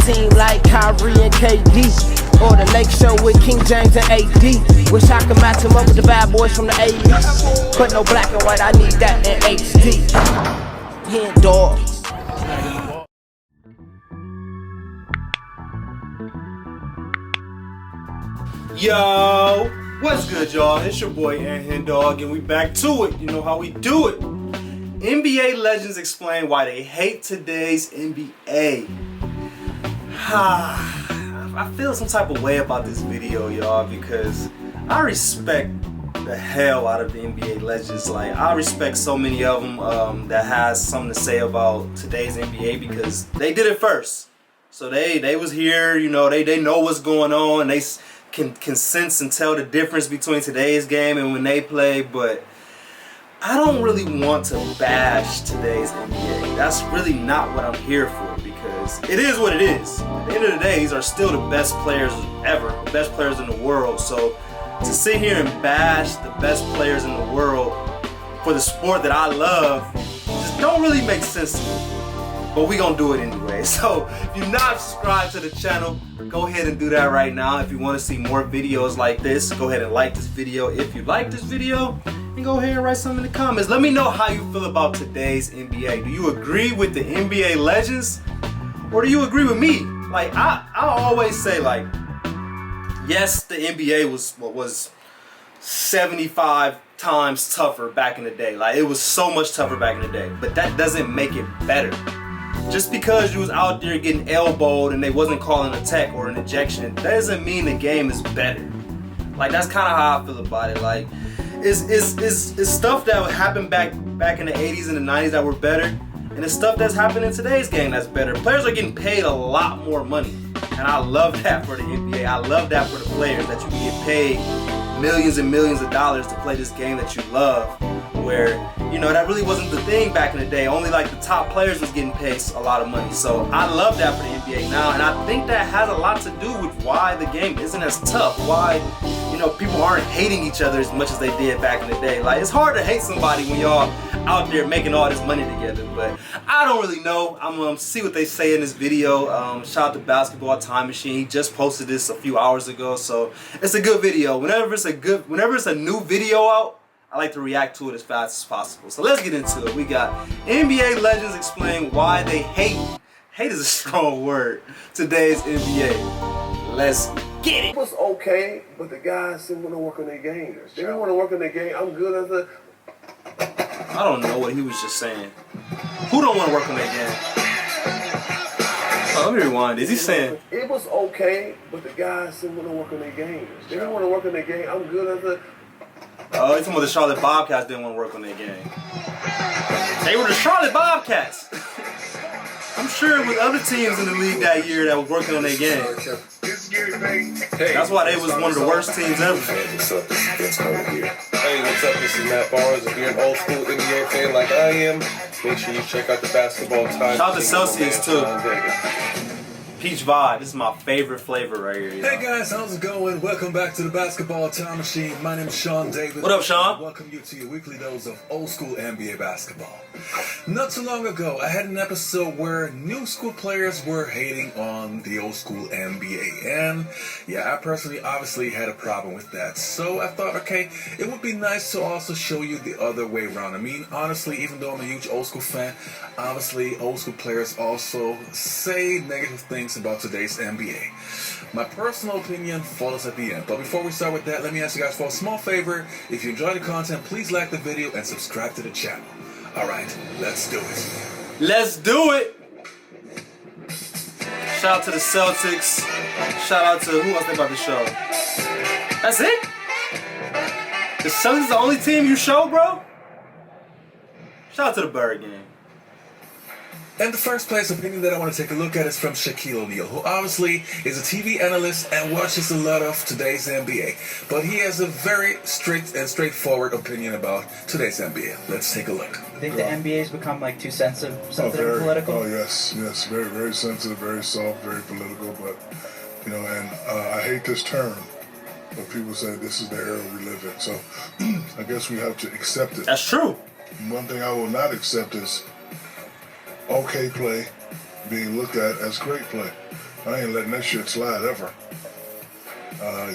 team like Kyrie and KD, or the Lake Show with King James and AD. Wish I could match him up with the bad boys from the 80s, but no black and white, I need that in HD. HenDawgz. Yo, what's good, y'all? It's your boy HenDawg, and we back to it. You know how we do it. NBA legends explain why they hate today's NBA. I feel some type of way about this video, y'all, because I respect the hell out of the NBA legends. Like, I respect so many of them that has something to say about today's NBA because they did it first. So they was here, you know, they know what's going on. They can sense and tell the difference between today's game and when they play, but I don't really want to bash today's NBA. That's really not what I'm here for, because it is what it is. At the end of the day, these are still the best players ever, the best players in the world. So to sit here and bash the best players in the world for the sport that I love just don't really make sense to me. But we gonna do it anyway. So if you're not subscribed to the channel, go ahead and do that right now. If you want to see more videos like this, go ahead and like this video if you like this video, and go ahead and write something in the comments. Let me know how you feel about today's NBA. Do you agree with the NBA legends, or do you agree with me? Like, I always say, like, yes, the NBA was 75 times tougher back in the day. Like, it was so much tougher back in the day, but that doesn't make it better. Just because you was out there getting elbowed and they wasn't calling a tech or an ejection, that doesn't mean the game is better. Like, that's kind of how I feel about it. Like, it's stuff that happened back in the 80s and the 90s that were better, and it's stuff that's happening in today's game that's better. Players are getting paid a lot more money, and I love that for the NBA. I love that for the players, that you can get paid millions and millions of dollars to play this game that you love, where, you know, that really wasn't the thing back in the day. Only like the top players was getting paid a lot of money. So I love that for the NBA now, and I think that has a lot to do with why the game isn't as tough, why, you know, people aren't hating each other as much as they did back in the day. Like, it's hard to hate somebody when y'all out there making all this money together, but I don't really know. I'm gonna see what they say in this video. Shout out to Basketball Time Machine. He just posted this a few hours ago, so it's a good video. Whenever it's a new video out, I like to react to it as fast as possible. So let's get into it. We got NBA legends explain why they hate is a strong word, today's NBA. Let's get it. It was okay, but the guys didn't want to work on their game. They didn't want to work on their game. I'm good as a... I don't know what he was just saying. Who don't want to work on their game? Oh, let me rewind. Is he saying... It was okay, but the guys didn't want to work on their game. They didn't want to work on their game. I'm good as a... Oh, he's talking about the Charlotte Bobcats didn't want to work on their game. They were the Charlotte Bobcats. I'm sure it was other teams in the league that year that were working on their game. That's why they was one of the worst teams ever. Hey, what's up? This is Cody here. Hey, what's up? This is Matt Barnes. If you're an old school NBA fan like I am, make sure you check out the Basketball Time. Shout out to Celsius too. Peach Vibe. This is my favorite flavor right here. Hey guys, how's it going? Welcome back to the Basketball Time Machine. My name is Sean David. What up, Sean? Welcome you to your weekly dose of old school NBA basketball. Not too long ago, I had an episode where new school players were hating on the old school NBA. And yeah, I personally obviously had a problem with that. So I thought, okay, it would be nice to also show you the other way around. I mean, honestly, even though I'm a huge old school fan, obviously old school players also say negative things about today's NBA. My personal opinion follows at the end. But before we start with that, let me ask you guys for a small favor. If you enjoy the content, please like the video and subscribe to the channel. Alright, let's do it. Let's do it! Shout out to the Celtics. Shout out to who else they about to show? That's it? The Celtics is the only team you show, bro? Shout out to the Bird game. And the first place opinion that I want to take a look at is from Shaquille O'Neal, who obviously is a TV analyst and watches a lot of today's NBA. But he has a very strict and straightforward opinion about today's NBA. Let's take a look. You think the NBA's become like too sensitive and political? Oh yes, very, very sensitive, very soft, very political. But you know, and I hate this term, but people say this is the era we live in. So I guess we have to accept it. That's true. One thing I will not accept is okay play being looked at as great play. I ain't letting that shit slide ever.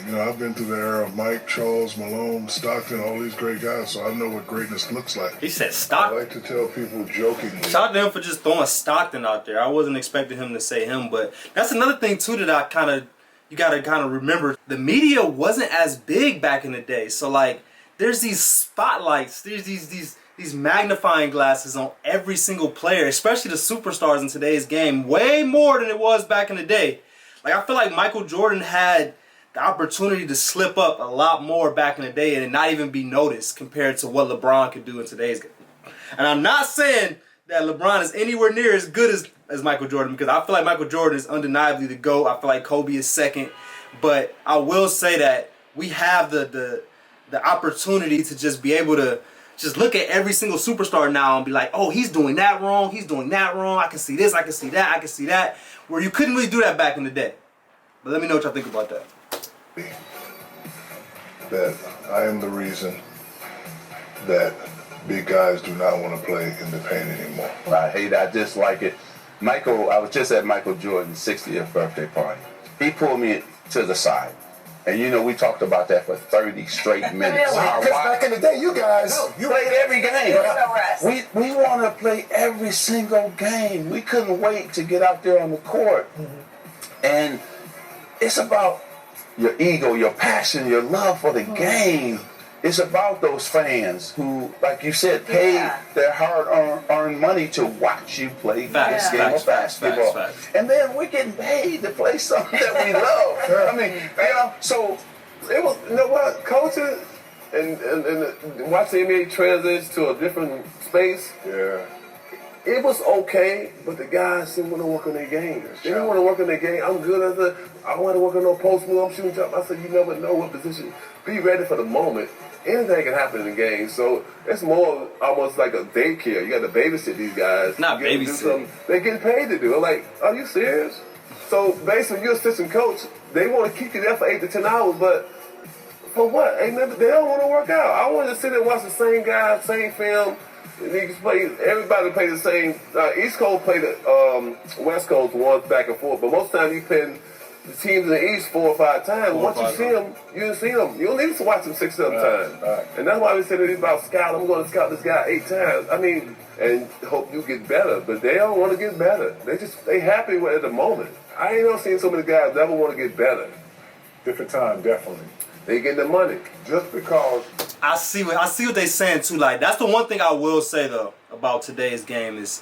You know, I've been through the era of Mike, Charles, Malone, Stockton, all these great guys, so I know what greatness looks like. He said I Stockton. like to tell people jokingly. Shout out to him for just throwing Stockton out there. I wasn't expecting him to say him, but that's another thing too that you gotta kind of remember. The media wasn't as big back in the day, so like there's these spotlights, there's these magnifying glasses on every single player, especially the superstars in today's game, way more than it was back in the day. Like I feel like Michael Jordan had the opportunity to slip up a lot more back in the day and not even be noticed compared to what LeBron could do in today's game. And I'm not saying that LeBron is anywhere near as good as Michael Jordan, because I feel like Michael Jordan is undeniably the GOAT. I feel like Kobe is second. But I will say that we have the opportunity to just be able to just look at every single superstar now and be like, oh, he's doing that wrong, he's doing that wrong, I can see this, I can see that, I can see that. Where you couldn't really do that back in the day. But let me know what y'all think about that. That I am the reason that big guys do not want to play in the paint anymore. I hate it. I dislike it. I was just at Michael Jordan's 60th birthday party. He pulled me to the side. And you know, we talked about that for 30 straight minutes. Because back in the day, you guys, you played every game. We want to play every single game. We couldn't wait to get out there on the court. And it's about your ego, your passion, your love for the game. It's about those fans who, like you said, pay their hard-earned money to watch you play this game of basketball. And then we're getting paid to play something that we love. I mean, you know, so It was, you know what, coaching and watching the NBA transition to a different space. Yeah. It was okay, but the guys didn't want to work on their game. They didn't want to work on their game. I'm good at I want to work on no post move. I'm shooting jump. I said, you never know what position. Be ready for the moment. Anything can happen in the game. So it's more almost like a daycare. You got to babysit these guys. Not babysit. They're getting paid to do it. I'm like, are you serious? So basically, you're assistant coach. They want to keep you there for 8 to 10 hours, but for what? They don't want to work out. I want to sit and watch the same guys, same film. Everybody play the same. East Coast play the West Coast once back and forth, but most times you play the teams in the East 4 or 5 times. Once you see them, you didn't see them. You don't need to watch them 6 or 7 times. Right. And that's why we said it's about scout. I'm going to scout this guy 8 times. I mean, and hope you get better. But they don't want to get better. They happy with it at the moment. I ain't never seen so many guys never want to get better. Different time, definitely. They get the money. Just because. I see what they're saying too. Like, that's the one thing I will say though about today's game is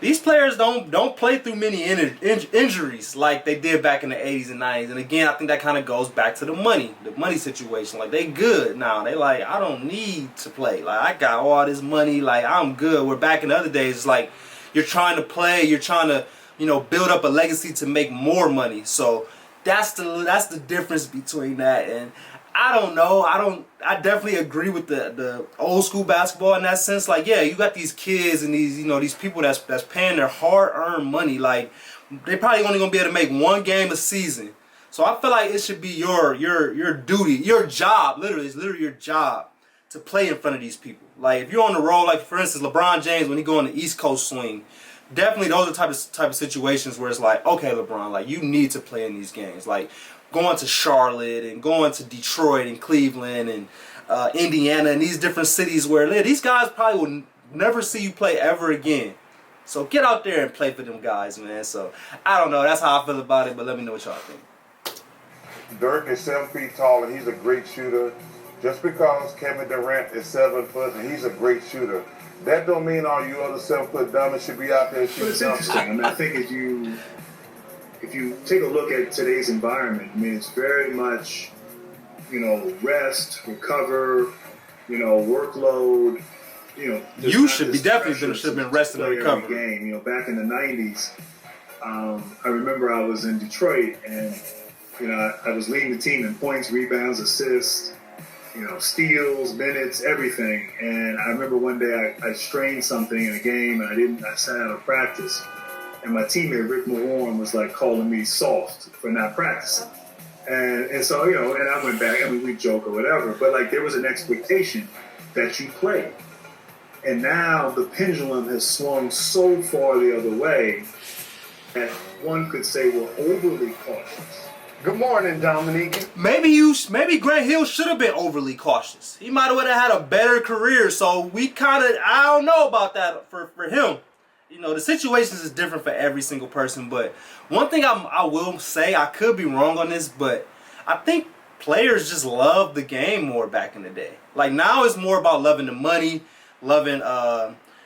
these players don't play through many injuries like they did back in the 80s and 90s. And again, I think that kind of goes back to the money situation. Like, they good now. They like, I don't need to play. Like, I got all this money. Like, I'm good. Where back in the other days, it's like you're trying to play. You're trying to, you know, build up a legacy to make more money. So that's the difference between that. And I don't know. I definitely agree with the old school basketball in that sense. Like, yeah, you got these kids and these people that's paying their hard-earned money. Like, they probably only gonna be able to make 1 game a season. So I feel like it should be your duty, your job. Literally, it's literally your job to play in front of these people. Like, if you're on the road, like for instance, LeBron James when he go on the East Coast swing, definitely those are the type of situations where it's like, okay, LeBron, like, you need to play in these games. Like, going to Charlotte and going to Detroit and Cleveland and Indiana and these different cities where these guys probably will never see you play ever again. So get out there and play for them guys, man. So I don't know. That's how I feel about it, but let me know what y'all think. Dirk is 7 feet tall and he's a great shooter. Just because Kevin Durant is 7 foot and he's a great shooter, that don't mean all you other 7 foot dummies should be out there shooting. But it's interesting. I mean, I think if you take a look at today's environment, I mean, it's very much, you know, rest, recover, you know, workload. You know, you should have been resting and recovering. Game. You know, back in the '90s, I remember I was in Detroit, and you know, I was leading the team in points, rebounds, assists, you know, steals, minutes, everything. And I remember one day I strained something in a game, and I sat out of practice. And my teammate, Rick Mahorn, was like calling me soft for not practicing. And so, you know, and I went back, I mean, we joke or whatever, but like there was an expectation that you play. And now the pendulum has swung so far the other way that one could say were overly cautious. Good morning, Dominique. Maybe Grant Hill should have been overly cautious. He might have had a better career. So I don't know about that for him. You know, the situations is different for every single person. But one thing I will say, I could be wrong on this, but I think players just loved the game more back in the day. Like now it's more about loving the money, loving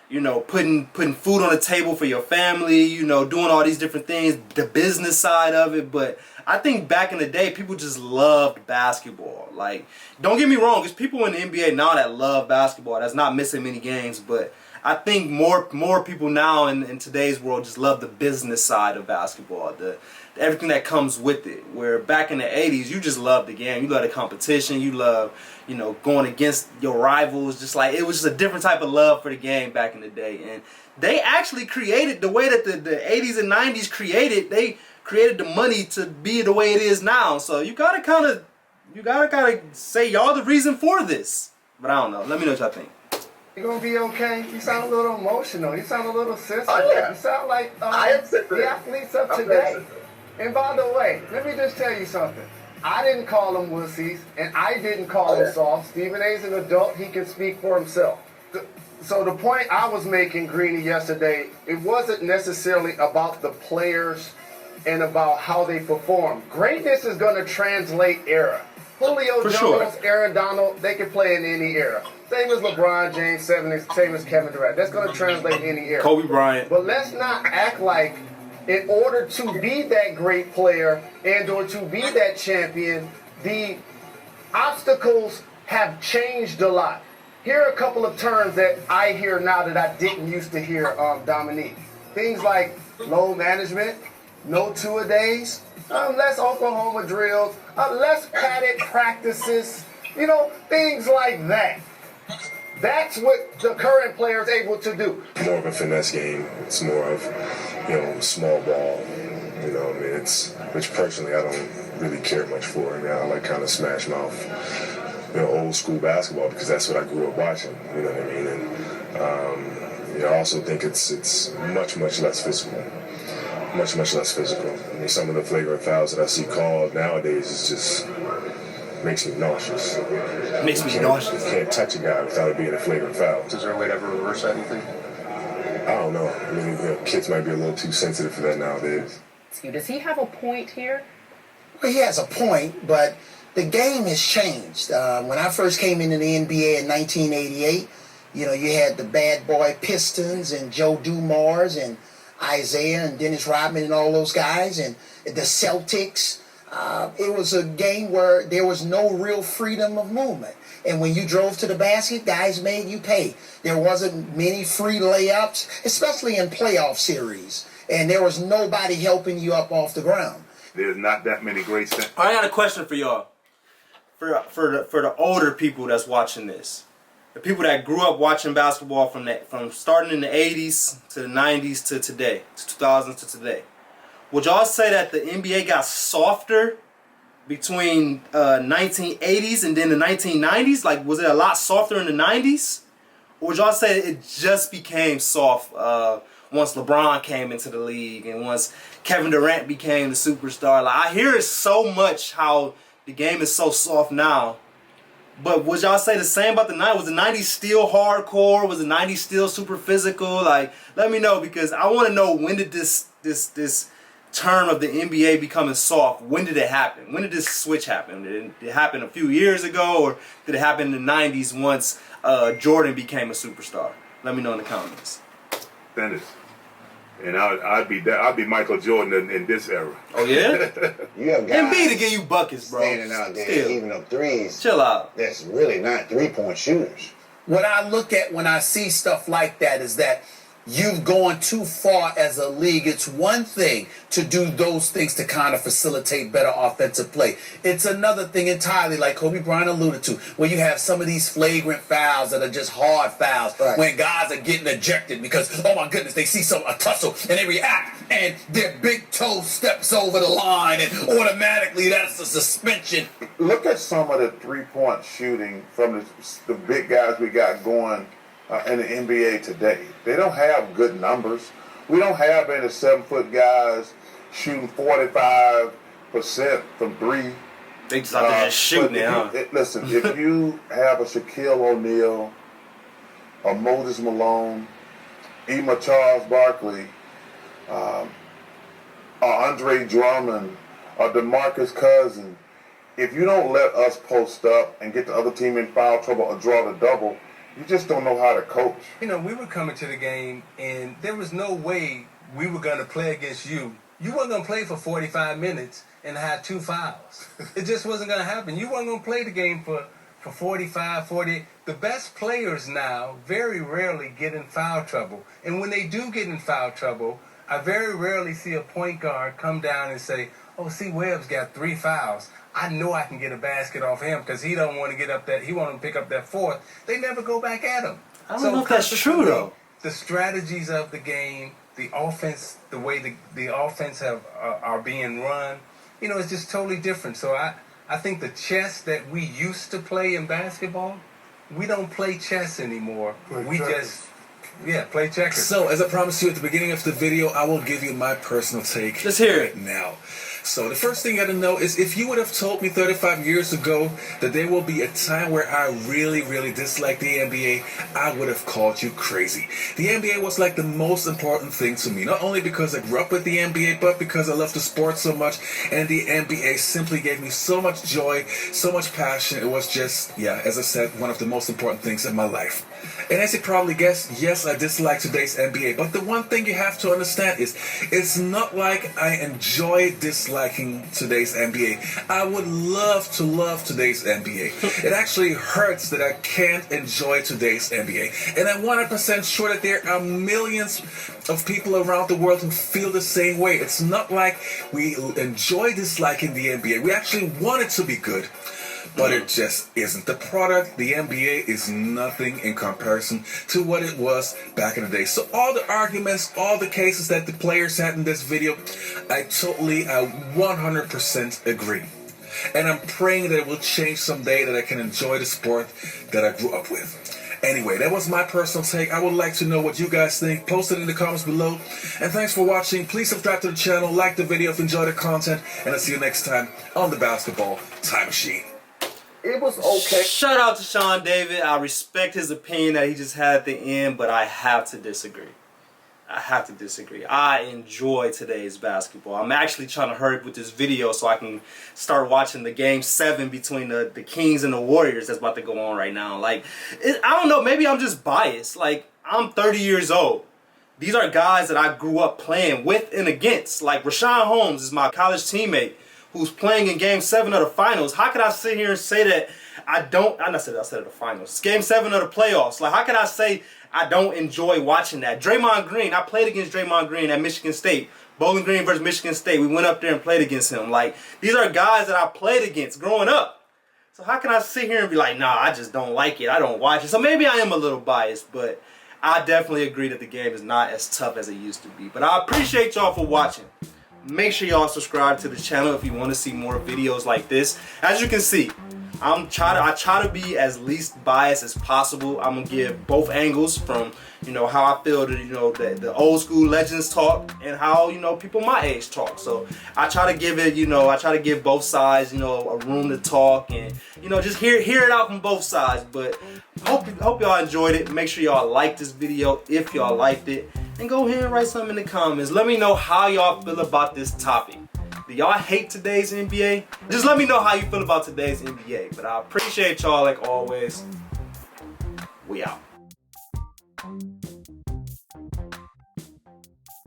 you know, putting food on the table for your family, you know, doing all these different things, the business side of it. But I think back in the day, people just loved basketball. Like, don't get me wrong, there's people in the NBA now that love basketball, that's not missing many games, but I think more people now in today's world just love the business side of basketball, everything that comes with it. Where back in the 80s, you just loved the game, you love the competition, you love, you know, going against your rivals. Just like, it was just a different type of love for the game back in the day. And they actually created the way that the 80s and 90s created. They created the money to be the way it is now. So you gotta kind of say y'all the reason for this. But I don't know. Let me know what y'all think. You gonna be okay? You sound a little emotional. You sound a little sensitive. Oh, yeah. You sound like I am sensitive. the athletes of today. And by the way, let me just tell you something. I didn't call them wussies, and I didn't call them soft. Stephen A's an adult. He can speak for himself. So the point I was making, Greeny, yesterday, it wasn't necessarily about the players and about how they perform. Greatness is going to translate era. Julio Jones, Aaron Donald, they can play in any era. Same as LeBron James, same as Kevin Durant. That's going to translate in any era. Kobe Bryant. But let's not act like in order to be that great player and or to be that champion, the obstacles have changed a lot. Here are a couple of terms that I hear now that I didn't used to hear, Dominique. Things like load management, no two-a-days, less Oklahoma drills, less padded practices, you know, things like that. That's what the current player is able to do. More of a finesse game. It's more of, you know, small ball. You know, I mean, which personally I don't really care much for. I mean, I like kind of smash mouth, you know, old school basketball because that's what I grew up watching. You know what I mean? And you know, I also think it's much less physical. Much less physical. I mean, some of the flagrant fouls that I see called nowadays is just makes me nauseous. Makes me nauseous. You can't touch a guy without it being a flagrant foul. Is there a way to ever reverse that, you think? I don't know. I mean, you know, kids might be a little too sensitive for that nowadays. Does he have a point here? Well, he has a point, but the game has changed. When I first came into the NBA in 1988, you know, you had the bad boy Pistons and Joe Dumars and Isaiah and Dennis Rodman and all those guys, and the Celtics. It was a game where there was no real freedom of movement. And when you drove to the basket, guys made you pay. There wasn't many free layups, especially in playoff series. And there was nobody helping you up off the ground. There's not that many great I got a question for y'all. For the older people that's watching this. The people that grew up watching basketball from starting in the 80s to the 90s to today, to 2000s to today. Would y'all say that the NBA got softer between 1980s and then the 1990s? Like, was it a lot softer in the 90s? Or would y'all say it just became soft once LeBron came into the league and once Kevin Durant became the superstar? Like, I hear it so much how the game is so soft now. But would y'all say the same about the 90s? Was the 90s still hardcore? Was the 90s still super physical? Like, let me know, because I want to know, when did this term of the NBA becoming soft, when did it happen? When did this switch happen? Did it happen a few years ago, or did it happen in the 90s once Jordan became a superstar? Let me know in the comments. Dennis. And I'd be Michael Jordan in this era. Oh yeah? You have guys Embiid to give you buckets, bro. standing out there giving up threes. Chill out. That's really not three-point shooters. What I look at when I see stuff like that is that you've gone too far as a league. It's one thing to do those things to kind of facilitate better offensive play. It's another thing entirely, like Kobe Bryant alluded to, where you have some of these flagrant fouls that are just hard fouls, when guys are getting ejected because, oh my goodness, they see a tussle and they react and their big toe steps over the line and automatically that's a suspension. Look at some of the three-point shooting from the big guys we got going in the NBA today. They don't have good numbers. We don't have any 7-foot guys shooting 45% from three. They just out there just shooting now. Listen, if you have a Shaquille O'Neal, a Moses Malone, Emma Charles Barkley, Andre Drummond, DeMarcus Cousins, if you don't let us post up and get the other team in foul trouble or draw the double, you just don't know how to coach. You know, we were coming to the game, and there was no way we were going to play against you. You weren't going to play for 45 minutes and have 2 fouls. It just wasn't going to happen. You weren't going to play the game for 45, 40. The best players now very rarely get in foul trouble. And when they do get in foul trouble, I very rarely see a point guard come down and say, oh, see, Webb's got 3 fouls. I know I can get a basket off him because he don't want to get up that, he want to pick up that 4th. They never go back at him. I don't know if that's true, though. The strategies of the game, the offense, the way the offense are being run, you know, it's just totally different. So I think the chess that we used to play in basketball, we don't play chess anymore. We just, play checkers. So, as I promised you at the beginning of the video, I will give you my personal take. Let's hear it. Now. So the first thing you gotta know is if you would have told me 35 years ago that there will be a time where I really, really dislike the NBA, I would have called you crazy. The NBA was like the most important thing to me, not only because I grew up with the NBA, but because I love the sport so much, and the NBA simply gave me so much joy, so much passion. It was just, as I said, one of the most important things in my life. And as you probably guessed, yes, I dislike today's NBA, but the one thing you have to understand is it's not like I enjoy disliking today's NBA. I would love today's NBA. It actually hurts that I can't enjoy today's NBA. And I'm 100% sure that there are millions of people around the world who feel the same way. It's not like we enjoy disliking the NBA. We actually want it to be good. But it just isn't. The product, the NBA, is nothing in comparison to what it was back in the day. So all the arguments, all the cases that the players had in this video, I 100% agree. And I'm praying that it will change someday, that I can enjoy the sport that I grew up with. Anyway, that was my personal take. I would like to know what you guys think. Post it in the comments below. And thanks for watching. Please subscribe to the channel, like the video if you enjoyed the content, and I'll see you next time on the Basketball Time Machine. It was okay. Shout out to Sean David. I respect his opinion that he just had at the end, but I have to disagree. I enjoy today's basketball. I'm actually trying to hurry up with this video so I can start watching the Game 7 between the Kings and the Warriors that's about to go on right now. Like, I don't know, maybe I'm just biased. Like, I'm 30 years old. These are guys that I grew up playing with and against. Like, Rashawn Holmes is my college teammate who's playing in Game 7 of the finals. How could I sit here and say that I said of the finals. It's Game 7 of the playoffs. Like, how can I say I don't enjoy watching that? Draymond Green, I played against Draymond Green at Michigan State. Bowling Green versus Michigan State. We went up there and played against him. Like, these are guys that I played against growing up. So how can I sit here and be like, nah, I just don't like it. I don't watch it. So maybe I am a little biased, but I definitely agree that the game is not as tough as it used to be. But I appreciate y'all for watching. Make sure y'all subscribe to the channel if you want to see more videos like this. As you can see, I try to be as least biased as possible. I'm gonna give both angles from, you know, how I feel the old school legends talk and how, you know, people my age talk. So I try to give it, I try to give both sides, a room to talk and, just hear it out from both sides. But hope y'all enjoyed it. Make sure y'all like this video if y'all liked it. And go ahead and write something in the comments. Let me know how y'all feel about this topic. Do y'all hate today's NBA? Just let me know how you feel about today's NBA. But I appreciate y'all like always. We out.